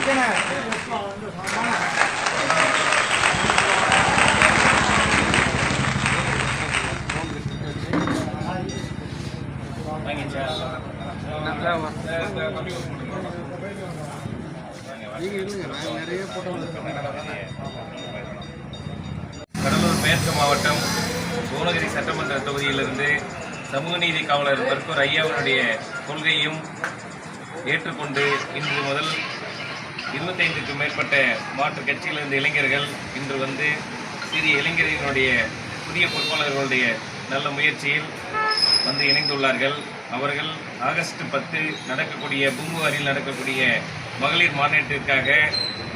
கடலூர் மேற்கு மாவட்டம் புவனகிரி சட்டமன்ற தொகுதியிலிருந்து சமூக நீதி காவலர் மருத்துவர் ஐயாவுடைய கொள்கையும் ஏற்றுக்கொண்டு இன்று முதல் 25க்கும் மேற்பட்ட மாற்றுக் கட்சியிலிருந்து இளைஞர்கள் இன்று வந்து சிறிய இளைஞர்களுடைய புதிய பொறுப்பாளர்களுடைய நல்ல முயற்சியில் வந்து இணைந்துள்ளார்கள். அவர்கள் ஆகஸ்ட் 10 நடக்கக்கூடிய பூம்புகாரில் நடக்கக்கூடிய மகளிர் மாநாட்டிற்காக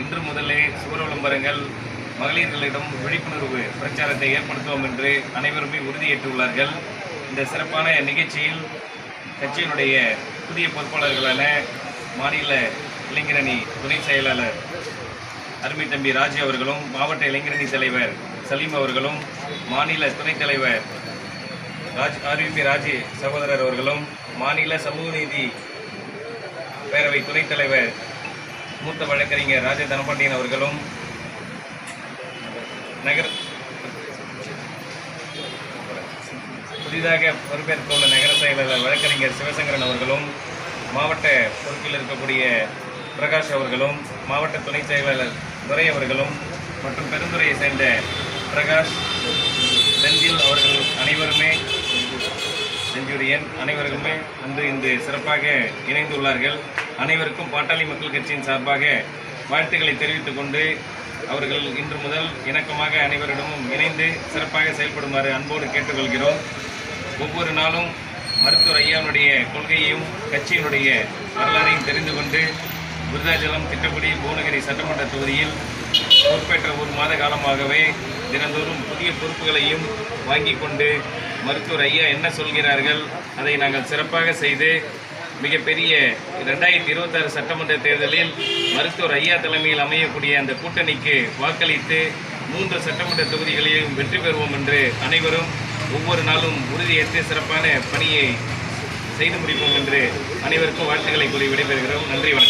இன்று முதலே சுவர் விளம்பரங்கள் மகளிர்களிடம் விழிப்புணர்வு பிரச்சாரத்தை ஏற்படுத்துவோம் என்று அனைவருமே உறுதியேற்றுள்ளார்கள். இந்த சிறப்பான நிகழ்ச்சியில் கட்சியினுடைய புதிய பொறுப்பாளர்களான மாநில இளைஞரணி துணை செயலாளர் அருமை தம்பி ராஜி அவர்களும், மாவட்ட இளைஞரணி தலைவர் சலீம் அவர்களும், மாநில துணைத் தலைவர் ஆர்விபி ராஜி சகோதரர் அவர்களும், மாநில சமூக நீதி பேரவை துணைத் தலைவர் மூத்த வழக்கறிஞர் ராஜ தனபாண்டியன் அவர்களும், புதிதாக பொறுப்பேற்றுள்ள நகர செயலாளர் வழக்கறிஞர் சிவசங்கரன் அவர்களும், மாவட்ட பொறுப்பில் இருக்கக்கூடிய பிரகாஷ் அவர்களும், மாவட்ட துணை செயலாளர் துரை அவர்களும் மற்றும் பெருந்துறையை சேர்ந்த பிரகாஷ் செந்தில் அவர்கள் அனைவருமே செஞ்சுரியன் அனைவருக்குமே வந்து இந்த சிறப்பாக இணைந்துள்ளார்கள். அனைவருக்கும் பாட்டாளி மக்கள் கட்சியின் சார்பாக வாழ்த்துக்களை தெரிவித்துக் கொண்டு அவர்கள் இன்று முதல் இணக்கமாக அனைவரிடமும் இணைந்து சிறப்பாக செயல்படுமாறு அன்போடு கேட்டுக்கொள்கிறோம். ஒவ்வொரு நாளும் மருத்துவர் ஐயாவுடைய கொள்கையையும் கட்சியினுடைய வரலாறையும் தெரிந்து கொண்டு விருதாச்சலம் திட்டக்குடி புவனகிரி சட்டமன்ற தொகுதியில் பொறுப்பேற்ற ஒரு மாத காலமாகவே தினந்தோறும் புதிய பொறுப்புகளையும் வாங்கி கொண்டு மருத்துவர் ஐயா என்ன சொல்கிறார்கள் அதை நாங்கள் சிறப்பாக செய்து மிகப்பெரிய 2026 சட்டமன்ற தேர்தலில் மருத்துவர் ஐயா தலைமையில் அமையக்கூடிய அந்த கூட்டணிக்கு வாக்களித்து 3 சட்டமன்ற தொகுதிகளையும் வெற்றி பெறுவோம் என்று அனைவரும் ஒவ்வொரு நாளும் உறுதியேற்று சிறப்பான பணியை செய்து முடிப்போம் என்று அனைவருக்கும் வாழ்த்துக்களை கூறி விடைபெறுகிறோம். நன்றி, வணக்கம்.